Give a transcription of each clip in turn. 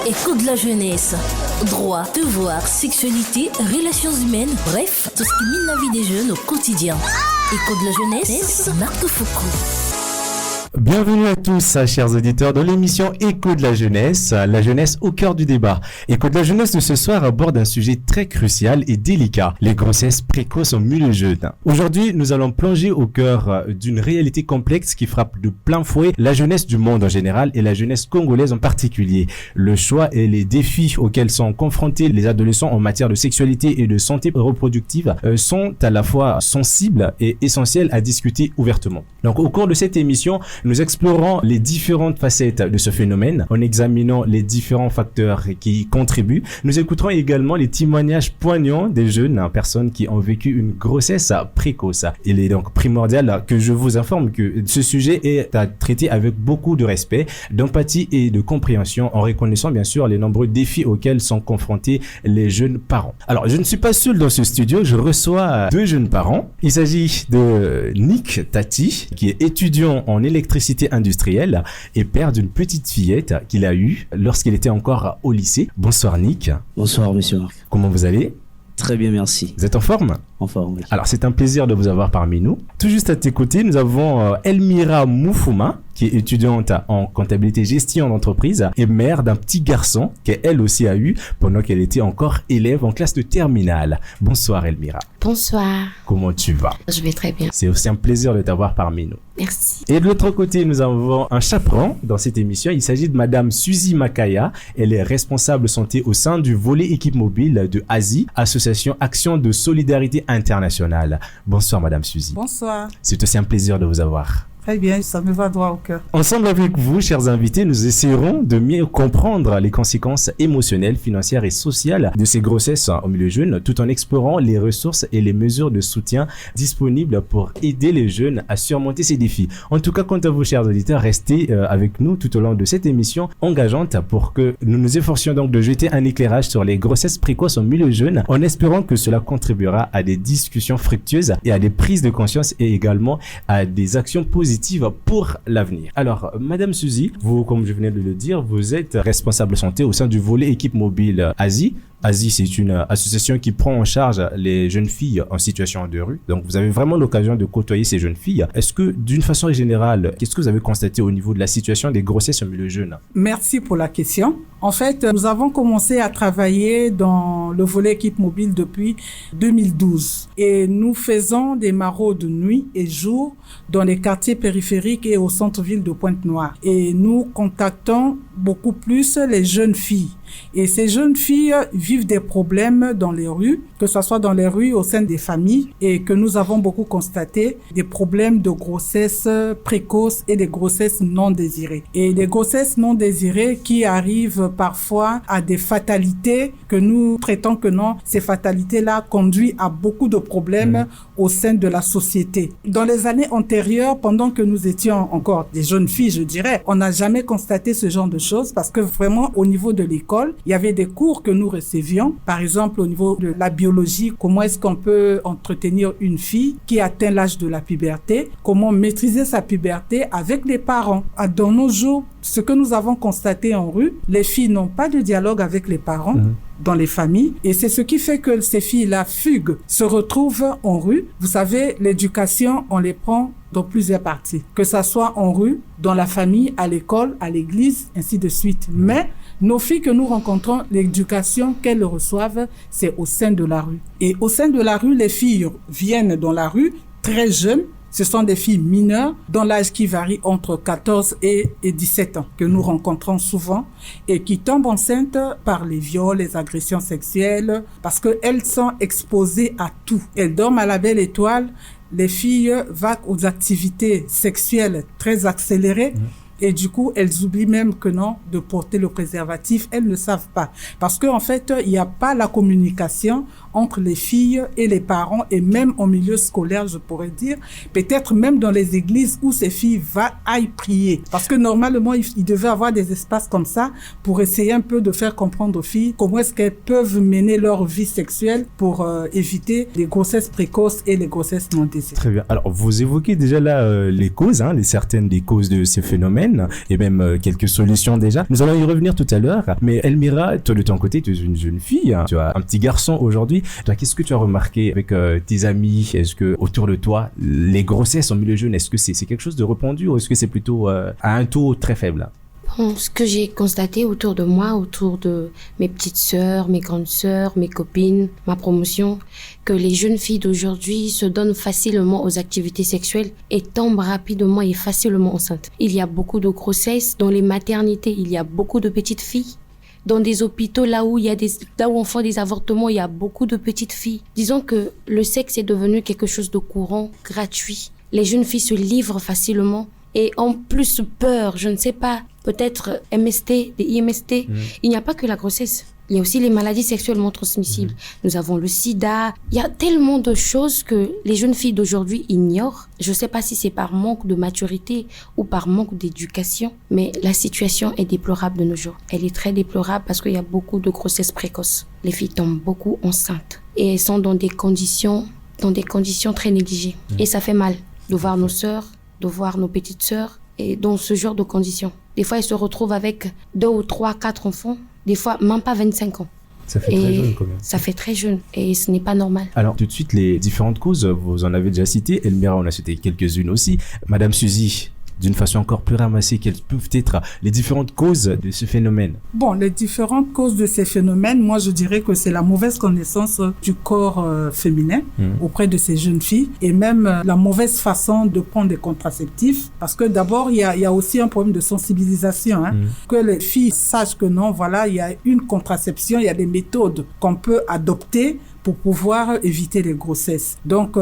Écho de la jeunesse. Droit, devoir, sexualité, relations humaines, bref, tout ce qui mine la vie des jeunes au quotidien. Écho de la jeunesse, Marc Foucault. Bienvenue à tous, chers auditeurs, dans l'émission Écho de la jeunesse au cœur du débat. Écho de la jeunesse de ce soir aborde un sujet très crucial et délicat, les grossesses précoces en milieu jeune. Aujourd'hui, nous allons plonger au cœur d'une réalité complexe qui frappe de plein fouet la jeunesse du monde en général et la jeunesse congolaise en particulier. Le choix et les défis auxquels sont confrontés les adolescents en matière de sexualité et de santé reproductive sont à la fois sensibles et essentiels à discuter ouvertement. Donc, au cours de cette émission, nous explorons les différentes facettes de ce phénomène en examinant les différents facteurs qui y contribuent. Nous écouterons également les témoignages poignants des jeunes personnes qui ont vécu une grossesse précoce. Il est donc primordial que je vous informe que ce sujet est à traiter avec beaucoup de respect, d'empathie et de compréhension en reconnaissant bien sûr les nombreux défis auxquels sont confrontés les jeunes parents. Alors, je ne suis pas seul dans ce studio, je reçois deux jeunes parents. Il s'agit de Nick Tati, qui est étudiant en électricité industrielle et père d'une petite fillette qu'il a eue lorsqu'il était encore au lycée. Bonsoir Nick. Bonsoir monsieur Marc. Comment vous allez? Très bien, merci. Vous êtes en forme? En forme, oui. Alors, c'est un plaisir de vous avoir parmi nous. Tout juste à tes côtés, nous avons Elmira Moufouma, qui est étudiante en comptabilité gestion d'entreprise et mère d'un petit garçon qu'elle aussi a eu pendant qu'elle était encore élève en classe de terminale. Bonsoir Elmira. Bonsoir. Comment tu vas? Je vais très bien. C'est aussi un plaisir de t'avoir parmi nous. Merci. Et de l'autre côté, nous avons un chaperon dans cette émission. Il s'agit de Madame Suzy Makaya. Elle est responsable santé au sein du volet équipe mobile de ASI, Association Action de Solidarité Internationale. Bonsoir Madame Suzy. Bonsoir. C'est aussi un plaisir de vous avoir. Très bien, ça me va droit au cœur. Ensemble avec vous, chers invités, nous essaierons de mieux comprendre les conséquences émotionnelles, financières et sociales de ces grossesses au milieu jeune, tout en explorant les ressources et les mesures de soutien disponibles pour aider les jeunes à surmonter ces défis. En tout cas, quant à vous, chers auditeurs, restez avec nous tout au long de cette émission engageante pour que nous nous efforcions donc de jeter un éclairage sur les grossesses précoces au milieu jeune, en espérant que cela contribuera à des discussions fructueuses et à des prises de conscience et également à des actions positives pour l'avenir. Alors, Madame Suzy, vous, comme je venais de le dire, vous êtes responsable santé au sein du volet équipe mobile ASI. ASI, c'est une association qui prend en charge les jeunes filles en situation de rue. Donc, vous avez vraiment l'occasion de côtoyer ces jeunes filles. Est-ce que, d'une façon générale, qu'est-ce que vous avez constaté au niveau de la situation des grossesses au milieu jeune? Merci pour la question. En fait, nous avons commencé à travailler dans le volet équipe mobile depuis 2012. Et nous faisons des maraudes nuit et jour dans les quartiers périphériques et au centre-ville de Pointe-Noire. Et nous contactons beaucoup plus les jeunes filles. Et ces jeunes filles vivent des problèmes dans les rues, que ce soit dans les rues au sein des familles, et que nous avons beaucoup constaté des problèmes de grossesse précoce et des grossesses non désirées. Et les grossesses non désirées qui arrivent parfois à des fatalités que nous traitons que non, ces fatalités-là conduisent à beaucoup de problèmes au sein de la société. Dans les années antérieures, pendant que nous étions encore des jeunes filles, je dirais, on n'a jamais constaté ce genre de choses parce que vraiment au niveau de l'école, il y avait des cours que nous recevions, par exemple au niveau de la biologie, comment est-ce qu'on peut entretenir une fille qui atteint l'âge de la puberté, comment maîtriser sa puberté avec les parents. Dans nos jours, ce que nous avons constaté en rue, les filles n'ont pas de dialogue avec les parents. Dans les familles, et c'est ce qui fait que ces filles-là fuguent, se retrouvent en rue. Vous savez, l'éducation, on les prend dans plusieurs parties, que ça soit en rue, dans la famille, à l'école, à l'église, ainsi de suite. Mais nos filles que nous rencontrons, l'éducation qu'elles reçoivent, c'est au sein de la rue. Et au sein de la rue, les filles viennent dans la rue très jeunes. Ce sont des filles mineures dont l'âge qui varie entre 14 et 17 ans que nous rencontrons souvent et qui tombent enceintes par les viols, les agressions sexuelles parce qu'elles sont exposées à tout. Elles dorment à la belle étoile. Les filles vaquent aux activités sexuelles très accélérées. Et du coup, elles oublient même que non, de porter le préservatif. Elles ne savent pas. Parce qu'en fait, il n'y a pas la communication entre les filles et les parents, et même au milieu scolaire, je pourrais dire, peut-être même dans les églises où ces filles aillent prier. Parce que normalement, il devait avoir des espaces comme ça pour essayer un peu de faire comprendre aux filles comment est-ce qu'elles peuvent mener leur vie sexuelle pour éviter les grossesses précoces et les grossesses non désirées. Très bien. Alors, vous évoquez déjà là les causes, certaines des causes de ces phénomènes, et même quelques solutions déjà. Nous allons y revenir tout à l'heure. Mais Elmira, toi de ton côté, tu es une jeune fille, tu as un petit garçon aujourd'hui. Qu'est-ce que tu as remarqué avec tes amis? Est-ce que autour de toi, les grossesses en milieu jeune, est-ce que c'est quelque chose de répandu ou est-ce que c'est plutôt à un taux très faible? Bon, ce que j'ai constaté autour de moi, autour de mes petites sœurs, mes grandes sœurs, mes copines, ma promotion, que les jeunes filles d'aujourd'hui se donnent facilement aux activités sexuelles et tombent rapidement et facilement enceintes. Il y a beaucoup de grossesses dans les maternités, il y a beaucoup de petites filles. Dans des hôpitaux, là où on fait des avortements, il y a beaucoup de petites filles. Disons que le sexe est devenu quelque chose de courant, gratuit. Les jeunes filles se livrent facilement et ont plus peur, je ne sais pas, peut-être MST, des IMST. Il n'y a pas que la grossesse. Il y a aussi les maladies sexuellement transmissibles. Nous avons le sida. Il y a tellement de choses que les jeunes filles d'aujourd'hui ignorent. Je ne sais pas si c'est par manque de maturité ou par manque d'éducation, mais la situation est déplorable de nos jours. Elle est très déplorable parce qu'il y a beaucoup de grossesses précoces. Les filles tombent beaucoup enceintes et elles sont dans des conditions très négligées. Et ça fait mal de voir nos sœurs, de voir nos petites sœurs et dans ce genre de conditions. Des fois, elles se retrouvent avec 2 ou 3, 4 enfants. Des fois, même pas 25 ans. Ça fait très jeune quand même. Ça fait très jeune et ce n'est pas normal. Alors, tout de suite, les différentes causes, vous en avez déjà cité. Elmira, on a cité quelques-unes aussi. Madame Suzy, d'une façon encore plus ramassée, quelles peuvent être les différentes causes de ce phénomène? Bon, les différentes causes de ces phénomènes, moi je dirais que c'est la mauvaise connaissance du corps féminin auprès de ces jeunes filles et même la mauvaise façon de prendre des contraceptifs. Parce que d'abord, il y a aussi un problème de sensibilisation. Que les filles sachent que non, voilà, il y a une contraception, il y a des méthodes qu'on peut adopter pour pouvoir éviter les grossesses. Donc,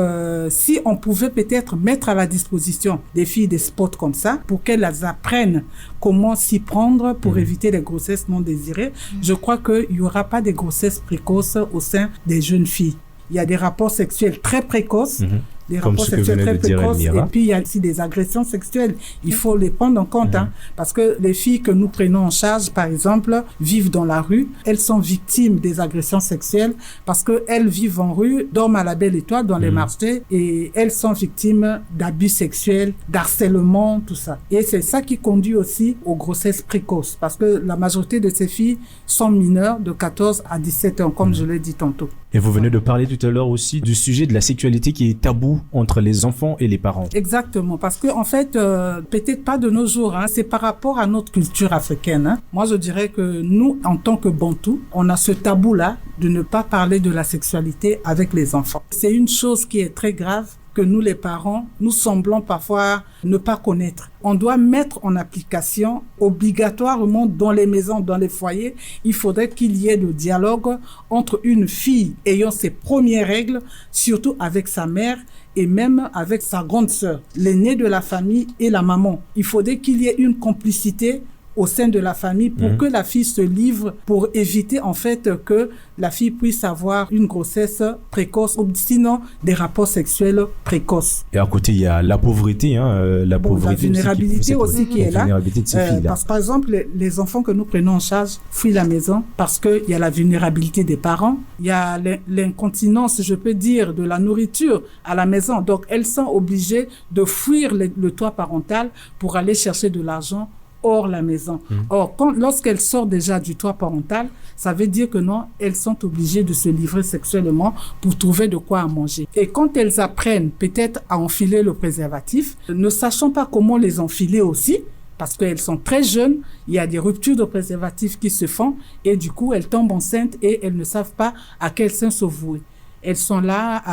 si on pouvait peut-être mettre à la disposition des filles des spots comme ça, pour qu'elles apprennent comment s'y prendre pour éviter les grossesses non désirées, je crois qu'il n'y aura pas de grossesses précoces au sein des jeunes filles. Il y a des rapports sexuels très précoces, des comme rapports sexuels très précoces, et puis il y a aussi des agressions sexuelles. Il faut les prendre en compte, parce que les filles que nous prenons en charge, par exemple, vivent dans la rue. Elles sont victimes des agressions sexuelles parce qu'elles vivent en rue, dorment à la belle étoile dans les marchés et elles sont victimes d'abus sexuels, d'harcèlement, tout ça. Et c'est ça qui conduit aussi aux grossesses précoces parce que la majorité de ces filles sont mineures de 14 à 17 ans, comme je l'ai dit tantôt. Et vous venez de parler tout à l'heure aussi du sujet de la sexualité qui est tabou entre les enfants et les parents. Exactement, parce que en fait, peut-être pas de nos jours, c'est par rapport à notre culture africaine. Moi, je dirais que nous, en tant que Bantous, on a ce tabou-là de ne pas parler de la sexualité avec les enfants. C'est une chose qui est très grave que nous, les parents, nous semblons parfois ne pas connaître. On doit mettre en application obligatoirement dans les maisons, dans les foyers. Il faudrait qu'il y ait le dialogue entre une fille ayant ses premières règles, surtout avec sa mère et même avec sa grande sœur, l'aînée de la famille et la maman. Il faudrait qu'il y ait une complicité au sein de la famille pour que la fille se livre, pour éviter en fait que la fille puisse avoir une grossesse précoce ou sinon des rapports sexuels précoces. Et à côté, il y a la pauvreté, la vulnérabilité aussi qui est là. Vulnérabilité de ces filles-là. Parce que par exemple, les enfants que nous prenons en charge fuient la maison parce qu'il y a la vulnérabilité des parents, il y a l'incontinence, je peux dire, de la nourriture à la maison. Donc, elles sont obligées de fuir le toit parental pour aller chercher de l'argent hors la maison. Or, lorsqu'elles sortent déjà du toit parental, ça veut dire que non, elles sont obligées de se livrer sexuellement pour trouver de quoi à manger. Et quand elles apprennent peut-être à enfiler le préservatif, ne sachant pas comment les enfiler aussi, parce qu'elles sont très jeunes, il y a des ruptures de préservatifs qui se font et du coup, elles tombent enceintes et elles ne savent pas à quel sein se vouer. Elles sont là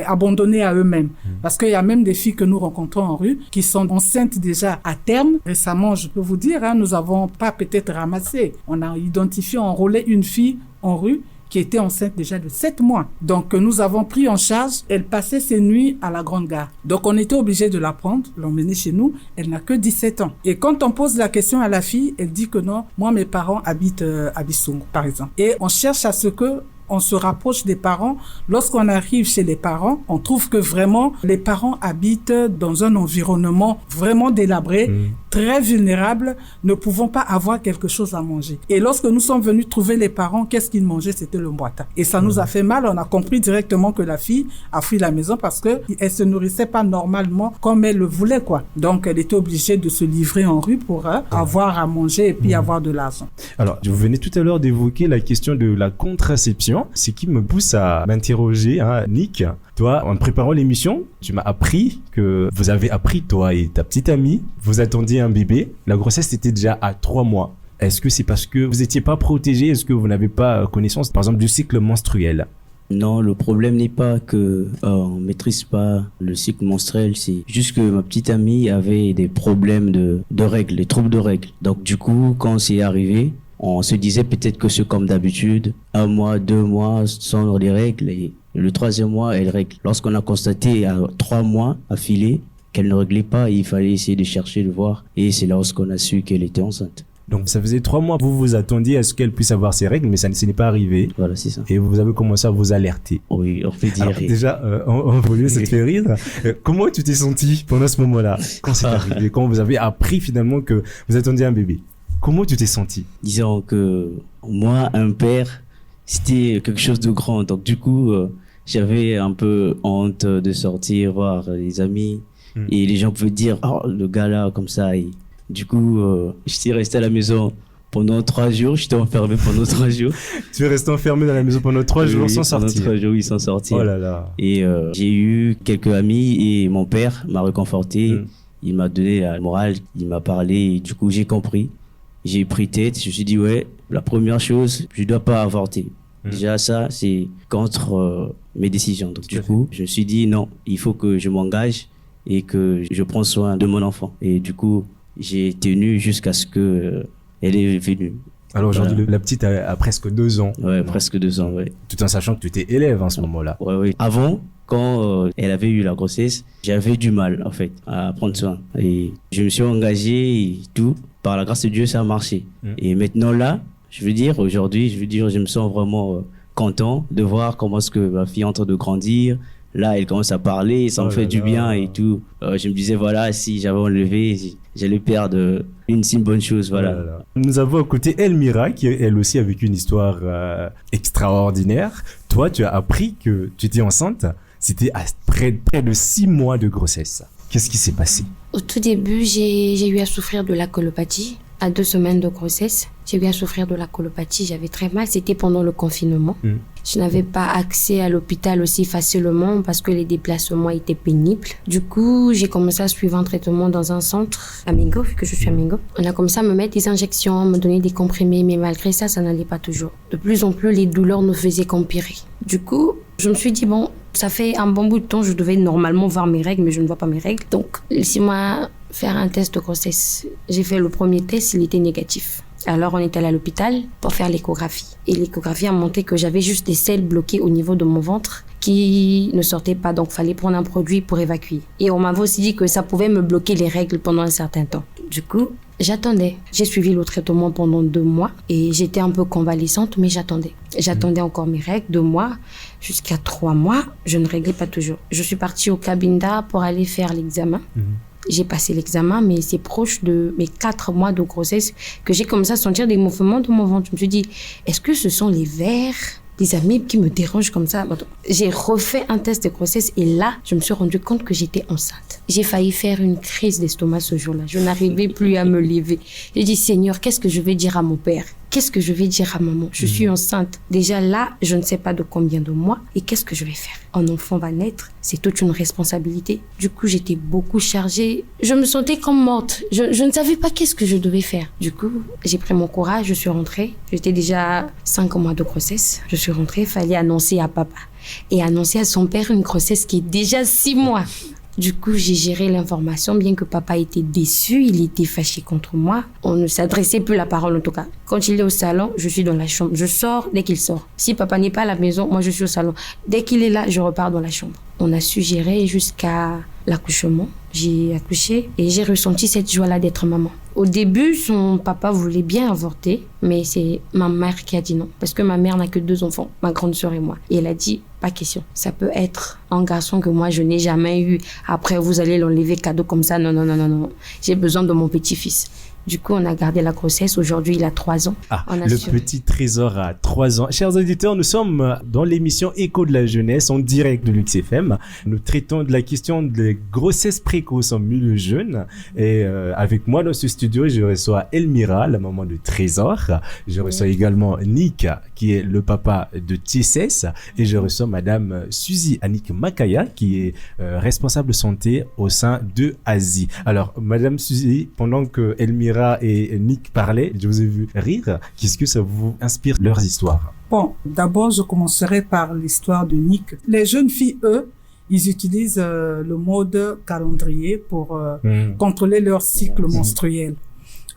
abandonnées à eux-mêmes. Parce qu'il y a même des filles que nous rencontrons en rue qui sont enceintes déjà à terme. Récemment, je peux vous dire, nous n'avons pas peut-être ramassé. On a identifié, enrôlé une fille en rue qui était enceinte déjà de 7 mois. Donc, nous avons pris en charge. Elle passait ses nuits à la Grande Gare. Donc, on était obligé de la prendre, l'emmener chez nous. Elle n'a que 17 ans. Et quand on pose la question à la fille, elle dit que non, moi, mes parents habitent à Bissongo, par exemple. Et on cherche à ce que on se rapproche des parents. Lorsqu'on arrive chez les parents, on trouve que vraiment, les parents habitent dans un environnement vraiment délabré, très vulnérable, ne pouvant pas avoir quelque chose à manger. Et lorsque nous sommes venus trouver les parents, qu'est-ce qu'ils mangeaient? C'était le mboita. Et ça nous a fait mal. On a compris directement que la fille a fui la maison parce que elle se nourrissait pas normalement comme elle le voulait, quoi. Donc, elle était obligée de se livrer en rue pour avoir à manger et puis avoir de l'argent. Alors, vous venez tout à l'heure d'évoquer la question de la contraception, ce qui me pousse à m'interroger, hein, Nick. Toi, en préparant l'émission, tu m'as appris que vous avez appris, toi et ta petite amie, vous attendiez un bébé. La grossesse était déjà à 3 mois. Est-ce que c'est parce que vous n'étiez pas protégé? Est-ce que vous n'avez pas connaissance, par exemple, du cycle menstruel? Non, le problème n'est pas que on maîtrise pas le cycle menstruel, c'est juste que ma petite amie avait des problèmes de règles, des troubles de règles. Donc du coup, quand c'est arrivé, on se disait peut-être que c'est comme d'habitude, 1 mois, 2 mois sans les règles, et le 3e mois, elle règle. Lorsqu'on a constaté à 3 mois affilés qu'elle ne réglait pas, il fallait essayer de chercher, de voir, et c'est lorsqu'on a su qu'elle était enceinte. Donc ça faisait 3 mois, vous vous attendiez à ce qu'elle puisse avoir ses règles, mais ça n'est pas arrivé. Voilà, c'est ça. Et vous avez commencé à vous alerter. Oui, on peut dire. Alors, déjà, en volume, ça te fait rire. Comment tu t'es senti pendant ce moment-là, quand c'est arrivé, quand vous avez appris finalement que vous attendiez un bébé? Comment tu t'es senti? Disons que moi, un père, c'était quelque chose de grand. Donc du coup, j'avais un peu honte de sortir, voir les amis. Et les gens pouvaient dire, oh, le gars là, comme ça. Et du coup, j'étais resté à la maison pendant 3 jours. J'étais enfermé pendant 3 jours. Tu es resté enfermé dans la maison pendant 3 jours sans sortir? Pendant 3 jours, oui, sans sortir. Oh là là. Et j'ai eu quelques amis et mon père m'a réconforté. Il m'a donné la morale, il m'a parlé. Et du coup, j'ai compris. J'ai pris tête. Je me suis dit, ouais, la première chose, je ne dois pas avorter. Déjà, ça, c'est contre mes décisions. Donc, du coup, je me suis dit, non, il faut que je m'engage et que je prends soin de mon enfant. Et du coup, j'ai tenu jusqu'à ce que elle est venue. Alors aujourd'hui, voilà. La petite a presque 2 ans. Ouais, presque 2 ans, ouais. Tout en sachant que tu étais élève en ce moment-là. Ouais, ouais. Avant, quand elle avait eu la grossesse, j'avais du mal, en fait, à prendre soin. Et je me suis engagé et tout. Par la grâce de Dieu, ça a marché. Et maintenant là, je veux dire, aujourd'hui, je me sens vraiment content de voir comment est-ce que ma fille est en train de grandir. Là, elle commence à parler, ça me fait du bien et tout. Je me disais, voilà, si j'avais enlevé, j'allais perdre une si bonne chose, voilà. Nous avons à côté Elmira, qui elle aussi a vécu une histoire extraordinaire. Toi, tu as appris que tu étais enceinte. C'était à près de 6 mois de grossesse. Qu'est-ce qui s'est passé? Au tout début, j'ai eu à souffrir de la colopathie. À 2 semaines de grossesse, j'ai eu à souffrir de la colopathie. J'avais très mal. C'était pendant le confinement. Je n'avais pas accès à l'hôpital aussi facilement parce que les déplacements étaient pénibles. Du coup, j'ai commencé à suivre un traitement dans un centre à Mingo, vu que je suis à Mingo. On a commencé à me mettre des injections, me donner des comprimés, mais malgré ça, ça n'allait pas toujours. De plus en plus, les douleurs ne faisaient qu'empirer. Du coup, je me suis dit, bon, ça fait un bon bout de temps, je devais normalement voir mes règles, mais je ne vois pas mes règles. Donc, laissez-moi faire un test de grossesse. J'ai fait le premier test, il était négatif. Alors, on est allé à l'hôpital pour faire l'échographie. Et l'échographie a montré que j'avais juste des selles bloquées au niveau de mon ventre qui ne sortaient pas. Donc, il fallait prendre un produit pour évacuer. Et on m'avait aussi dit que ça pouvait me bloquer les règles pendant un certain temps. Du coup, j'attendais. J'ai suivi le traitement pendant 2 mois et j'étais un peu convalescente, mais j'attendais. J'attendais encore mes règles, 2 mois, jusqu'à 3 mois. Je ne réglais pas toujours. Je suis partie au Cabinda pour aller faire l'examen. J'ai passé l'examen, mais c'est proche de mes 4 mois de grossesse que j'ai commencé à sentir des mouvements de mon ventre. Je me suis dit, est-ce que ce sont les vers, les amibes qui me dérangent comme ça? J'ai refait un test de grossesse et là, je me suis rendu compte que j'étais enceinte. J'ai failli faire une crise d'estomac ce jour-là. Je n'arrivais plus à me lever. J'ai dit, Seigneur, qu'est-ce que je vais dire à mon père? Qu'est-ce que je vais dire à maman? Je suis enceinte. Déjà là, je ne sais pas de combien de mois et qu'est-ce que je vais faire? Un enfant va naître, c'est toute une responsabilité. Du coup, j'étais beaucoup chargée. Je me sentais comme morte. Je ne savais pas qu'est-ce que je devais faire. Du coup, j'ai pris mon courage, je suis rentrée. J'étais déjà 5 mois de grossesse. Je suis rentrée, il fallait annoncer à papa et annoncer à son père une grossesse qui est déjà 6 mois. Du coup, j'ai géré l'information, bien que papa était déçu, il était fâché contre moi. On ne s'adressait plus la parole en tout cas. Quand il est au salon, je suis dans la chambre. Je sors dès qu'il sort. Si papa n'est pas à la maison, moi je suis au salon. Dès qu'il est là, je repars dans la chambre. On a su gérer jusqu'à l'accouchement. J'ai accouché et j'ai ressenti cette joie-là d'être maman. Au début, son papa voulait bien avorter, mais c'est ma mère qui a dit non. Parce que ma mère n'a que 2 enfants, ma grande sœur et moi. Et elle a dit, pas question. Ça peut être un garçon que moi, je n'ai jamais eu. Après, vous allez l'enlever cadeau comme ça. Non, non, non, non, non. J'ai besoin de mon petit-fils. Du coup, on a gardé la grossesse. Aujourd'hui, il a 3 ans. Le petit trésor à 3 ans. Chers auditeurs, nous sommes dans l'émission Écho de la jeunesse en direct de Lux FM. Nous traitons de la question des grossesses précoces en milieu jeune. Et avec moi dans ce studio, je reçois Elmira, la maman de Trésor. Je reçois également Nick, qui est le papa de Tissès. Et je reçois madame Suzy Annick Makaya, qui est responsable santé au sein de Asie. Alors, madame Suzy, pendant que Elmira et Nick parlaient, je vous ai vu rire. Qu'est-ce que ça vous inspire leurs histoires? Bon, d'abord, je commencerai par l'histoire de Nick. Les jeunes filles, eux, ils utilisent le mode calendrier pour contrôler leur cycle menstruel.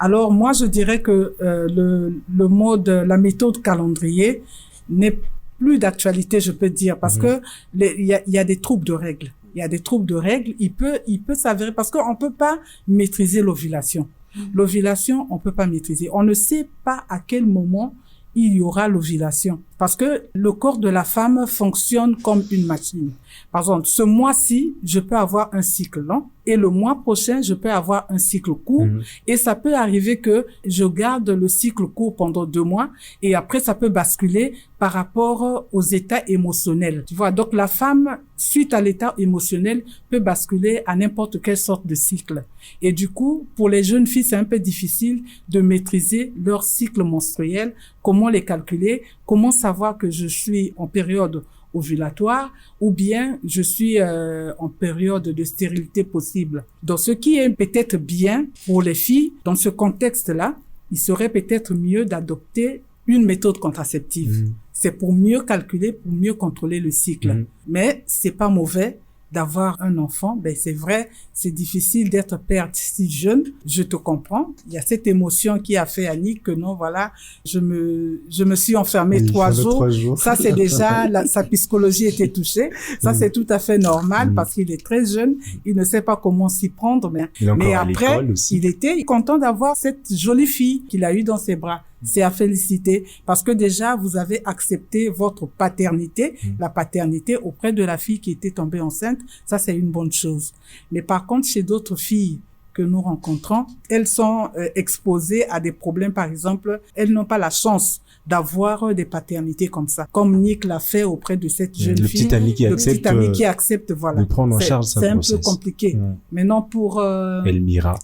Alors, moi, je dirais que le mode, la méthode calendrier n'est plus d'actualité, je peux dire, parce que il y a des troubles de règles. Il y a des troubles de règles. Il peut s'avérer parce qu'on peut pas maîtriser l'ovulation. L'ovulation, on peut pas maîtriser. On ne sait pas à quel moment il y aura l'ovulation. Parce que le corps de la femme fonctionne comme une machine. Par exemple, ce mois-ci, je peux avoir un cycle long et le mois prochain, je peux avoir un cycle court. Et ça peut arriver que je garde le cycle court pendant 2 mois et après, ça peut basculer par rapport aux états émotionnels. Tu vois, donc la femme, suite à l'état émotionnel, peut basculer à n'importe quelle sorte de cycle. Et du coup, pour les jeunes filles, c'est un peu difficile de maîtriser leur cycle menstruel, comment les calculer, comment savoir que je suis en période ovulatoire ou bien je suis en période de stérilité possible. Donc, ce qui est peut-être bien pour les filles, dans ce contexte-là, il serait peut-être mieux d'adopter une méthode contraceptive. C'est pour mieux calculer, pour mieux contrôler le cycle. Mais c'est pas mauvais d'avoir un enfant. Ben, c'est vrai, c'est difficile d'être père si jeune. Je te comprends. Il y a cette émotion qui a fait Annick que non, voilà, je me suis enfermée 3 jours. Ça, c'est déjà, sa psychologie était touchée. Ça, c'est tout à fait normal parce qu'il est très jeune. Il ne sait pas comment s'y prendre. Mais après, il était content d'avoir cette jolie fille qu'il a eue dans ses bras. C'est à féliciter parce que déjà, vous avez accepté votre paternité, la paternité auprès de la fille qui était tombée enceinte. Ça, c'est une bonne chose. Mais par contre, chez d'autres filles que nous rencontrons, elles sont exposées à des problèmes. Par exemple, elles n'ont pas la chance d'avoir des paternités comme ça. Comme Nick l'a fait auprès de cette jeune fille. Le petit ami qui accepte voilà. de prendre en charge sa grossesse. C'est un peu compliqué. Maintenant, pour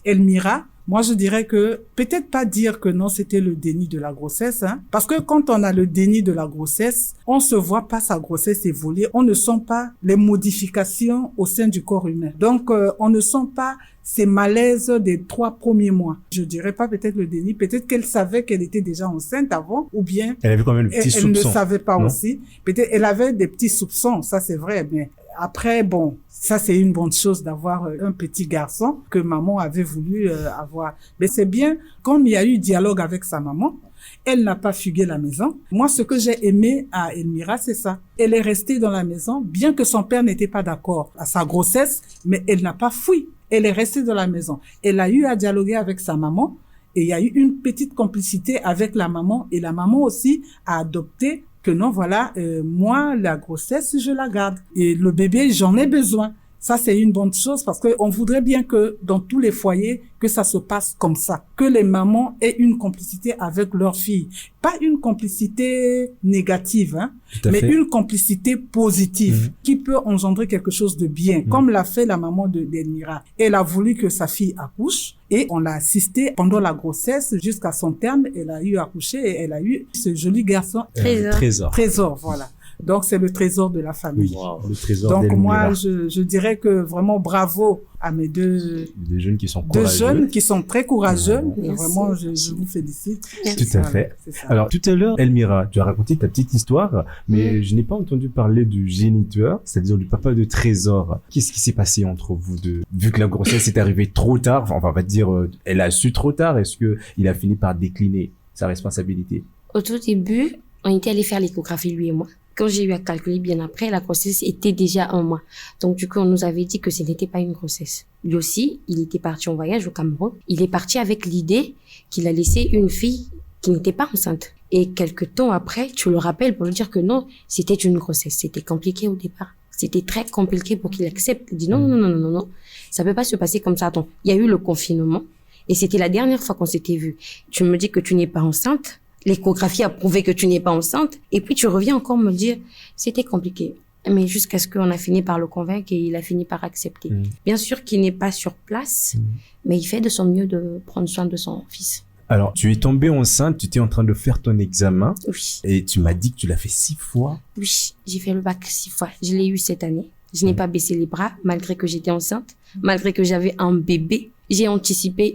Elmira, moi, je dirais que peut-être pas dire que non, c'était le déni de la grossesse, hein, parce que quand on a le déni de la grossesse, on se voit pas sa grossesse évoluer, on ne sent pas les modifications au sein du corps humain. Donc, on ne sent pas ces malaises des 3 premiers mois. Je dirais pas peut-être le déni, peut-être qu'elle savait qu'elle était déjà enceinte avant, ou bien elle avait quand même le petit soupçon. Elle ne savait pas aussi. Peut-être elle avait des petits soupçons, ça c'est vrai, mais après, bon, ça c'est une bonne chose d'avoir un petit garçon que maman avait voulu avoir. Mais c'est bien, comme il y a eu dialogue avec sa maman, elle n'a pas fugué la maison. Moi, ce que j'ai aimé à Elmira, c'est ça. Elle est restée dans la maison, bien que son père n'était pas d'accord à sa grossesse, mais elle n'a pas fui. Elle est restée dans la maison. Elle a eu à dialoguer avec sa maman et il y a eu une petite complicité avec la maman et la maman aussi a adopté que non, voilà, moi, la grossesse, je la garde. Et le bébé, j'en ai besoin. Ça, c'est une bonne chose parce que on voudrait bien que dans tous les foyers, que ça se passe comme ça. Que les mamans aient une complicité avec leurs filles. Pas une complicité négative, hein, mais une complicité positive qui peut engendrer quelque chose de bien. Comme l'a fait la maman d'Elmira. Elle a voulu que sa fille accouche et on l'a assistée pendant la grossesse jusqu'à son terme. Elle a eu accouché et elle a eu ce joli garçon. Trésor, voilà. Donc, c'est le trésor de la famille. Oui, le trésor donc, d'Elmira. moi, je dirais que vraiment bravo à mes deux jeunes qui sont courageux. 2 jeunes qui sont très courageux. Vraiment, je vous félicite. Tout à fait. Alors, tout à l'heure, Elmira, tu as raconté ta petite histoire, mais je n'ai pas entendu parler du géniteur, c'est-à-dire du papa de Trésor. Qu'est-ce qui s'est passé entre vous deux? Vu que la grossesse est arrivée trop tard, enfin, on va dire, elle a su trop tard, est-ce que il a fini par décliner sa responsabilité? Au tout début, on était allé faire l'échographie, lui et moi. Quand j'ai eu à calculer bien après, la grossesse était déjà 1 mois. Donc, du coup, on nous avait dit que ce n'était pas une grossesse. Lui aussi, il était parti en voyage au Cameroun. Il est parti avec l'idée qu'il a laissé une fille qui n'était pas enceinte. Et quelques temps après, tu le rappelles pour lui dire que non, c'était une grossesse. C'était compliqué au départ. C'était très compliqué pour qu'il accepte. Il dit non. Ça peut pas se passer comme ça. Attends, il y a eu le confinement. Et c'était la dernière fois qu'on s'était vu. Tu me dis que tu n'es pas enceinte. L'échographie a prouvé que tu n'es pas enceinte. Et puis tu reviens encore me dire, c'était compliqué. Mais jusqu'à ce qu'on a fini par le convaincre et il a fini par accepter. Bien sûr qu'il n'est pas sur place, mais il fait de son mieux de prendre soin de son fils. Alors, tu es tombée enceinte, tu étais en train de faire ton examen. Oui. Et tu m'as dit que tu l'as fait 6 fois. Oui, j'ai fait le bac 6 fois. Je l'ai eu cette année. Je n'ai pas baissé les bras, malgré que j'étais enceinte, malgré que j'avais un bébé. J'ai anticipé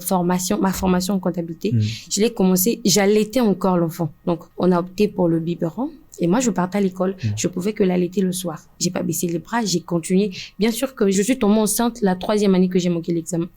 ma formation en comptabilité. Je l'ai commencé, j'allaitais encore l'enfant. Donc, on a opté pour le biberon. Et moi, je partais à l'école. Je pouvais que l'allaiter le soir. J'ai pas baissé les bras, j'ai continué. Bien sûr que je suis tombée enceinte la 3e année que j'ai manqué l'examen.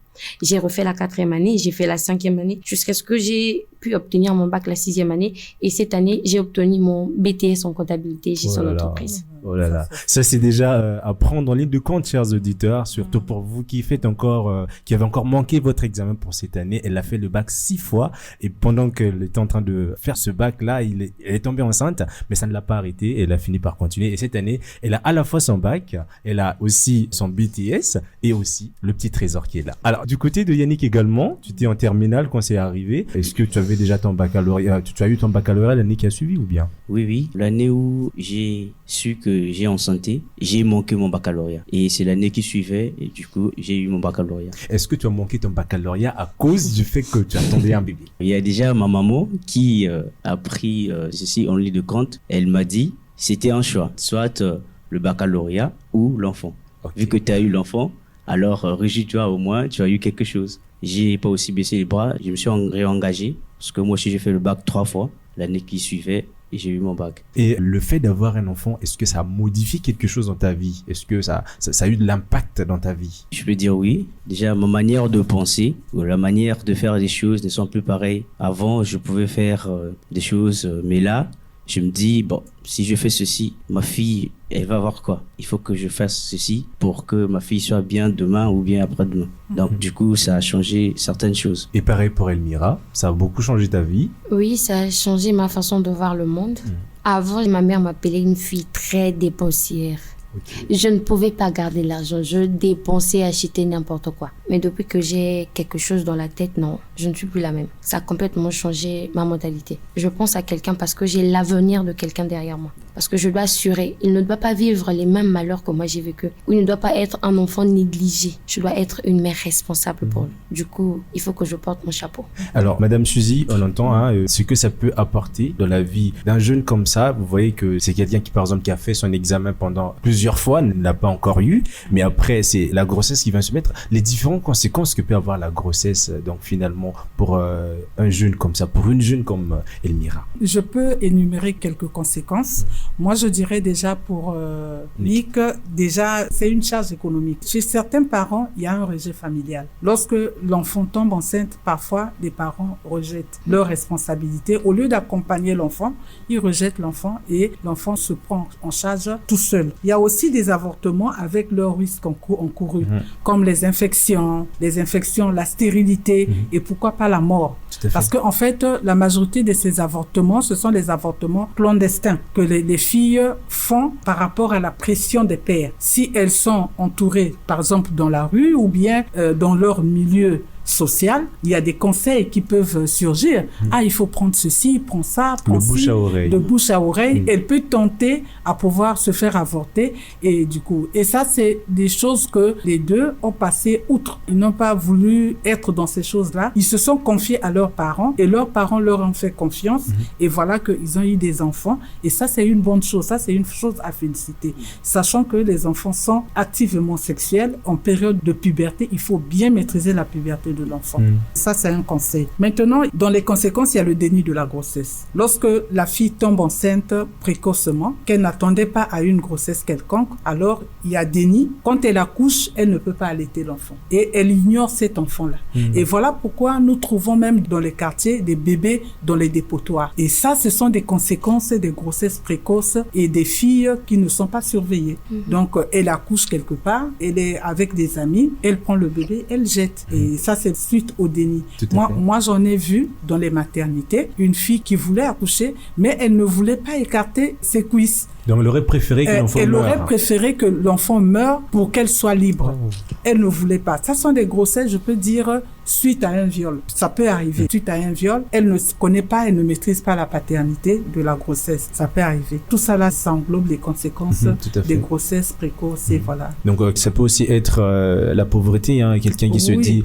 J'ai refait la 4e année, j'ai fait la 5e année, jusqu'à ce que j'ai pu obtenir mon bac la 6e année. Et cette année, j'ai obtenu mon BTS en comptabilité chez son entreprise. Oh là là. Ça, c'est déjà à prendre en ligne de compte, chers auditeurs, surtout pour vous qui avez encore manqué votre examen pour cette année. Elle a fait le bac 6 fois. Et pendant qu'elle était en train de faire ce bac-là, elle est tombée enceinte, mais ça ne l'a pas arrêté. Elle a fini par continuer. Et cette année, elle a à la fois son bac, elle a aussi son BTS et aussi le petit trésor qui est là. Alors, du côté de Yannick également, tu étais en terminale quand c'est arrivé. Est-ce que tu avais déjà ton baccalauréat? Tu as eu ton baccalauréat l'année qui a suivi ou bien? Oui. L'année où j'ai su que j'ai en santé, j'ai manqué mon baccalauréat. Et c'est l'année qui suivait, et du coup, j'ai eu mon baccalauréat. Est-ce que tu as manqué ton baccalauréat à cause du fait que tu attendais un bébé? Il y a déjà ma maman qui a pris ceci en ligne de compte. Elle m'a dit, c'était un choix, soit le baccalauréat ou l'enfant. Okay. Vu que tu as eu l'enfant, alors réjouis-toi, au moins, tu as eu quelque chose. J'ai pas aussi baissé les bras, je me suis réengagé, parce que moi aussi j'ai fait le bac 3 fois, l'année qui suivait, et j'ai eu mon bac. Et le fait d'avoir un enfant, est-ce que ça modifie quelque chose dans ta vie? Est-ce que ça a eu de l'impact dans ta vie? Je peux dire oui. Déjà, ma manière de penser, ou la manière de faire des choses ne sont plus pareilles. Avant, je pouvais faire des choses, mais là, je me dis, bon, si je fais ceci, ma fille, elle va voir quoi? Il faut que je fasse ceci pour que ma fille soit bien demain ou bien après-demain. Donc, du coup, ça a changé certaines choses. Et pareil pour Elmira, ça a beaucoup changé ta vie? Oui, ça a changé ma façon de voir le monde. Avant, ma mère m'appelait une fille très dépensière. Okay. Je ne pouvais pas garder l'argent. Je dépensais, achetais n'importe quoi. Mais depuis que j'ai quelque chose dans la tête, non, je ne suis plus la même. Ça a complètement changé ma mentalité. Je pense à quelqu'un parce que j'ai l'avenir de quelqu'un derrière moi. Parce que je dois assurer, il ne doit pas vivre les mêmes malheurs que moi j'ai vécu. Ou il ne doit pas être un enfant négligé. Je dois être une mère responsable pour lui. Du coup, il faut que je porte mon chapeau. Alors, Madame Suzy, on entend ce que ça peut apporter dans la vie d'un jeune comme ça. Vous voyez que c'est quelqu'un qui, par exemple, qui a fait son examen pendant plusieurs fois, ne l'a pas encore eu. Mais après, c'est la grossesse qui vient se mettre. Les différentes conséquences que peut avoir la grossesse, donc finalement, pour un jeune comme ça, pour une jeune comme Elmira. Je peux énumérer quelques conséquences. Moi, je dirais déjà pour Nick, déjà, c'est une charge économique. Chez certains parents, il y a un rejet familial. Lorsque l'enfant tombe enceinte, parfois, les parents rejettent leur responsabilité. Au lieu d'accompagner l'enfant, ils rejettent l'enfant et l'enfant se prend en charge tout seul. Il y a aussi des avortements avec leurs risques encourus, comme les infections, la stérilité et pourquoi pas la mort. Parce qu'en fait, la majorité de ces avortements, ce sont des avortements clandestins que les filles font par rapport à la pression des pères. Si elles sont entourées, par exemple, dans la rue ou bien dans leur milieu social, il y a des conseils qui peuvent surgir. Ah, il faut prendre ceci, prends ça, prends ci. De bouche à oreille. Elle peut tenter à pouvoir se faire avorter et du coup, et ça, c'est des choses que les deux ont passé outre. Ils n'ont pas voulu être dans ces choses-là. Ils se sont confiés à leurs parents et leurs parents leur ont fait confiance et voilà qu'ils ont eu des enfants et ça, c'est une bonne chose. Ça, c'est une chose à féliciter. Sachant que les enfants sont activement sexuels en période de puberté, il faut bien maîtriser la puberté de l'enfant. Ça, c'est un conseil. Maintenant, dans les conséquences, il y a le déni de la grossesse. Lorsque la fille tombe enceinte précocement, qu'elle n'attendait pas à une grossesse quelconque, alors il y a déni. Quand elle accouche, elle ne peut pas allaiter l'enfant. Et elle ignore cet enfant-là. Et voilà pourquoi nous trouvons même dans les quartiers des bébés dans les dépotoirs. Et ça, ce sont des conséquences des grossesses précoces et des filles qui ne sont pas surveillées. Donc, elle accouche quelque part, elle est avec des amis, elle prend le bébé, elle jette. Et ça, c'est suite au déni. Moi, j'en ai vu dans les maternités une fille qui voulait accoucher, mais elle ne voulait pas écarter ses cuisses. Donc, elle aurait préféré que l'enfant meure. Elle aurait préféré que l'enfant meure pour qu'elle soit libre. Elle ne voulait pas. Ça sont des grossesses, je peux dire, suite à un viol. Ça peut arriver. Suite à un viol, elle ne connaît pas, elle ne maîtrise pas la paternité de la grossesse. Ça peut arriver. Tout ça là, ça englobe les conséquences des grossesses précoces et voilà. Donc, ça peut aussi être la pauvreté, hein, quelqu'un qui se dit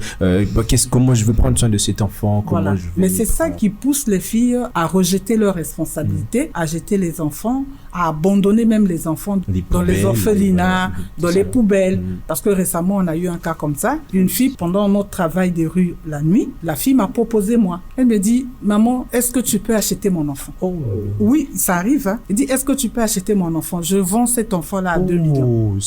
comment je veux prendre soin de cet enfant, comment je veux... Mais c'est ça qui pousse les filles à rejeter leurs responsabilités, à jeter les enfants, à abandonner même les enfants dans les orphelinats, dans les poubelles. Parce que récemment, on a eu un cas comme ça. Une fille, pendant notre travail des rues la nuit, la fille m'a proposé moi. Elle me dit, maman, est-ce que tu peux acheter mon enfant? Oui, ça arrive. Hein. Elle dit, est-ce que tu peux acheter mon enfant? Je vends cet enfant-là à 2 millions.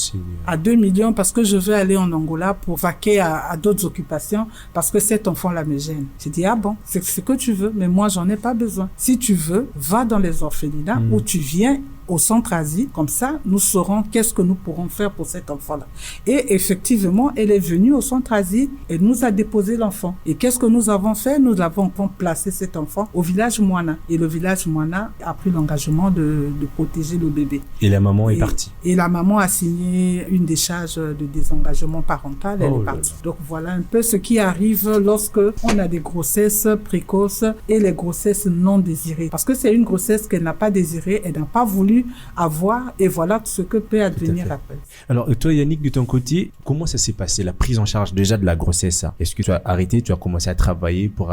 À 2 millions parce que je veux aller en Angola pour vaquer à d'autres occupations parce que cet enfant-là me gêne. J'ai dit, ah bon, c'est ce que tu veux, mais moi, j'en ai pas besoin. Si tu veux, va dans les orphelinats où tu viens au centre Asie, comme ça, nous saurons qu'est-ce que nous pourrons faire pour cet enfant-là. Et effectivement, elle est venue au centre Asie et nous a déposé l'enfant. Et qu'est-ce que nous avons fait? Nous avons placé cet enfant au village Moana. Et le village Moana a pris l'engagement de protéger le bébé. Et la maman est partie. Et la maman a signé une décharge de désengagement parental. Elle est partie. Donc voilà un peu ce qui arrive lorsque on a des grossesses précoces et les grossesses non désirées. Parce que c'est une grossesse qu'elle n'a pas désirée, elle n'a pas voulu avoir et voilà ce que peut advenir après. Alors toi Yannick, de ton côté, comment ça s'est passé la prise en charge déjà de la grossesse? Est-ce que tu as arrêté, tu as commencé à travailler pour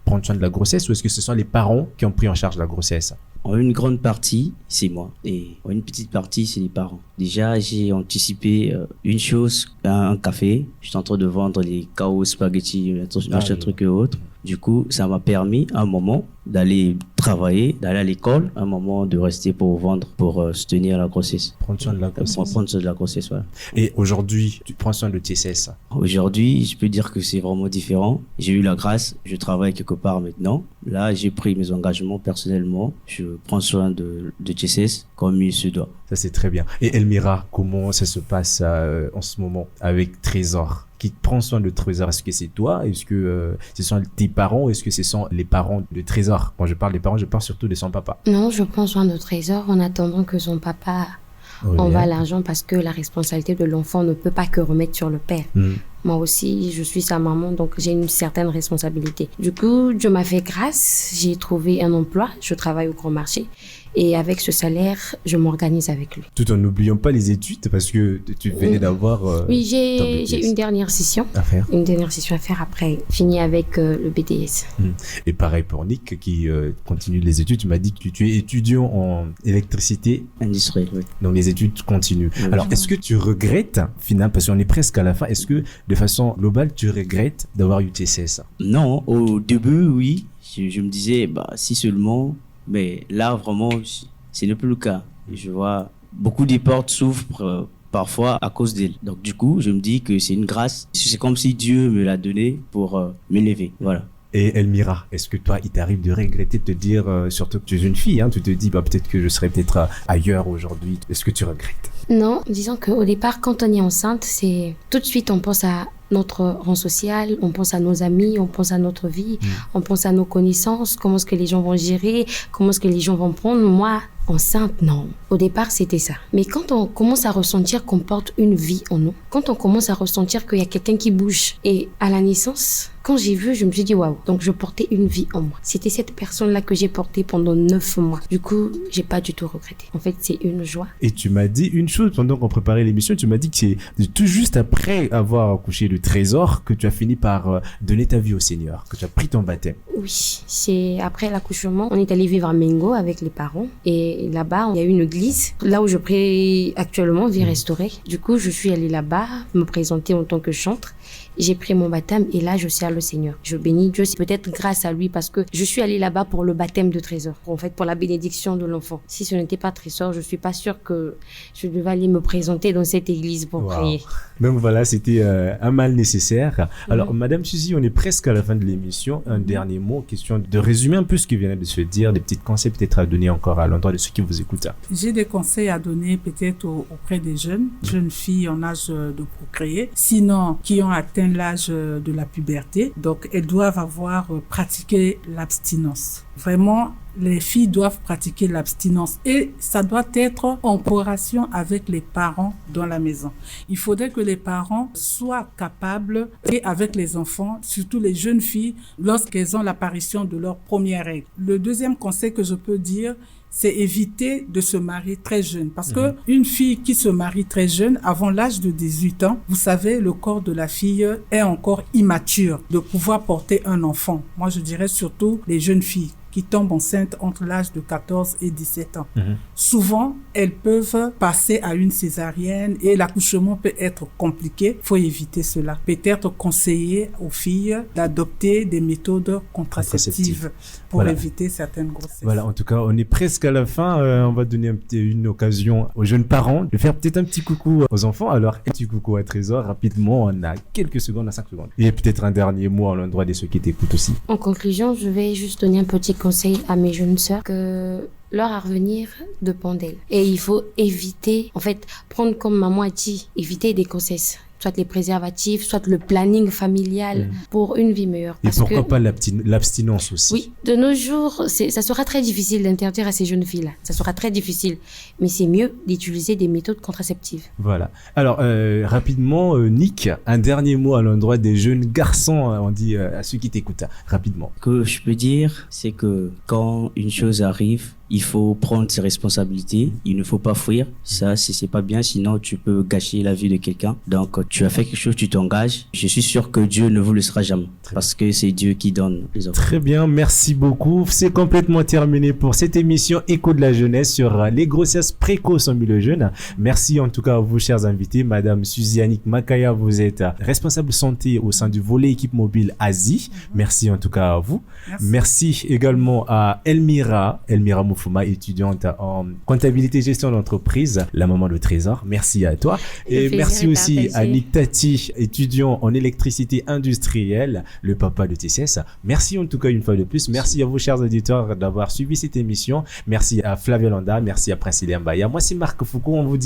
prendre soin de la grossesse ou est-ce que ce sont les parents qui ont pris en charge la grossesse? Une grande partie, c'est moi. Et une petite partie, c'est les parents. Déjà, j'ai anticipé une chose, un café. J'étais en train de vendre les chaos spaghetti, un truc et autres. Du coup, ça m'a permis à un moment d'aller travailler, d'aller à l'école, à un moment de rester pour vendre, pour soutenir la grossesse. Prendre soin de la grossesse. Prendre soin de la grossesse, voilà. Et aujourd'hui, tu prends soin de tes cesses? Aujourd'hui, je peux dire que c'est vraiment différent. J'ai eu la grâce, je travaille quelque part maintenant. Là, j'ai pris mes engagements personnellement. Je prends soin de TSS comme il se doit. Ça, c'est très bien. Et Elmira, comment ça se passe en ce moment avec Trésor? Qui prend soin de Trésor? Est-ce que c'est toi? Est-ce que ce sont tes parents? Est-ce que ce sont les parents de Trésor? Quand je parle des parents, je parle surtout de son papa. Non, je prends soin de Trésor en attendant que son papa envoie l'argent parce que la responsabilité de l'enfant ne peut pas que remettre sur le père. Moi aussi, je suis sa maman, donc j'ai une certaine responsabilité. Du coup, Dieu m'a fait grâce, j'ai trouvé un emploi, je travaille au Grand Marché. Et avec ce salaire, je m'organise avec lui. Tout en n'oubliant pas les études, parce que tu venais d'avoir... oui, j'ai une dernière session à faire. Une dernière session à faire après, fini avec le BTS. Et pareil pour Nick, qui continue les études. Tu m'as dit que tu es étudiant en électricité. Industrielle, oui. Donc les études continuent. Oui. Alors, est-ce que tu regrettes, finalement, parce qu'on est presque à la fin, est-ce que de façon globale, tu regrettes d'avoir eu TCS? Non, au début, oui. Je me disais, si seulement... Mais là, vraiment, ce n'est plus le cas. Je vois beaucoup de portes s'ouvrent parfois à cause d'elle. Donc, du coup, je me dis que c'est une grâce. C'est comme si Dieu me l'a donné pour m'élever. Voilà. Et Elmira, est-ce que toi, il t'arrive de regretter de te dire, surtout que tu es une fille, hein, tu te dis, peut-être que je serais peut-être ailleurs aujourd'hui. Est-ce que tu regrettes? Non, disons qu'au départ, quand on est enceinte, c'est tout de suite, on pense à notre rang social, on pense à nos amis, on pense à notre vie, on pense à nos connaissances, comment est-ce que les gens vont gérer, comment est-ce que les gens vont prendre. Moi, enceinte, non. Au départ, c'était ça. Mais quand on commence à ressentir qu'on porte une vie en nous, quand on commence à ressentir qu'il y a quelqu'un qui bouge, et à la naissance, quand j'ai vu, je me suis dit waouh. Donc je portais une vie en moi. C'était cette personne-là que j'ai portée pendant 9 mois. Du coup, j'ai pas du tout regretté. En fait, c'est une joie. Et tu m'as dit une chose pendant qu'on préparait l'émission. Tu m'as dit que c'est tout juste après avoir accouché de Trésor que tu as fini par donner ta vie au Seigneur, que tu as pris ton baptême. Oui, c'est après l'accouchement. On est allé vivre à Mengo avec les parents. Et là-bas, il y a eu une église. Là où je prie actuellement, vie restaurée. Du coup, je suis allée là-bas, me présenter en tant que chantre. j'ai pris mon baptême et là, je sers le Seigneur. Je bénis Dieu, c'est peut-être grâce à lui parce que je suis allée là-bas pour le baptême de Trésor, en fait, pour la bénédiction de l'enfant. Si ce n'était pas Trésor, je suis pas sûre que je devais aller me présenter dans cette église pour prier. Donc voilà, c'était un mal nécessaire. Alors, Madame Suzy, on est presque à la fin de l'émission. Un dernier mot, question de résumer un peu ce qui vient de se dire, des petits conseils peut-être à donner encore à l'endroit de ceux qui vous écoutent. J'ai des conseils à donner peut-être auprès des jeunes filles en âge de procréer, sinon qui ont atteint l'âge de la puberté. Donc, elles doivent avoir pratiqué l'abstinence. Vraiment, les filles doivent pratiquer l'abstinence et ça doit être en coopération avec les parents dans la maison. Il faudrait que les parents soient capables et avec les enfants, surtout les jeunes filles, lorsqu'elles ont l'apparition de leur première règle. Le deuxième conseil que je peux dire, c'est éviter de se marier très jeune. Parce que une fille qui se marie très jeune, avant l'âge de 18 ans, vous savez, le corps de la fille est encore immature de pouvoir porter un enfant. Moi, je dirais surtout les jeunes filles qui tombent enceintes entre l'âge de 14 et 17 ans. Souvent, elles peuvent passer à une césarienne et l'accouchement peut être compliqué. Il faut éviter cela. Peut-être conseiller aux filles d'adopter des méthodes contraceptives pour éviter certaines grossesses. Voilà, en tout cas, on est presque à la fin. On va donner une occasion aux jeunes parents de faire peut-être un petit coucou aux enfants. Alors, un petit coucou à Trésor, rapidement, on a quelques secondes, à 5 secondes. Et peut-être un dernier mot à l'endroit de ceux qui t'écoutent aussi. En conclusion, je vais juste donner un petit conseil à mes jeunes sœurs que leur avenir dépend d'elles. Et il faut éviter, en fait, prendre comme maman a dit, éviter des grossesses. Soit les préservatifs, soit le planning familial pour une vie meilleure. Et pourquoi pas l'abstinence aussi? Oui, de nos jours, ça sera très difficile d'interdire à ces jeunes filles-là. Ça sera très difficile. Mais c'est mieux d'utiliser des méthodes contraceptives. Voilà. Alors, rapidement, Nick, un dernier mot à l'endroit des jeunes garçons, on dit à ceux qui t'écoutent, rapidement. Ce que je peux dire, c'est que quand une chose arrive, il faut prendre ses responsabilités. Il ne faut pas fuir. Ça, c'est pas bien. Sinon, tu peux gâcher la vie de quelqu'un. Donc, tu as fait quelque chose, tu t'engages. Je suis sûr que Dieu ne vous laissera jamais. Parce que c'est Dieu qui donne les enfants. Très bien. Merci beaucoup. C'est complètement terminé pour cette émission Écho de la jeunesse sur les grossesses précoces en milieu jeune. Merci en tout cas à vous, chers invités. Madame Suzy Annick Makaya, vous êtes responsable santé au sein du volet équipe mobile Asie. Merci en tout cas à vous. Merci également à Elmira Moufouma, étudiante en comptabilité et gestion d'entreprise, la maman de Trésor. Merci à toi. Et merci aussi à Nick Tati, étudiant en électricité industrielle, le papa de TCS. Merci en tout cas une fois de plus. Merci à vous, chers auditeurs, d'avoir suivi cette émission. Merci à Flavia Landa, merci à Prince Mbaya. Moi, c'est Marc Foucault. On vous dit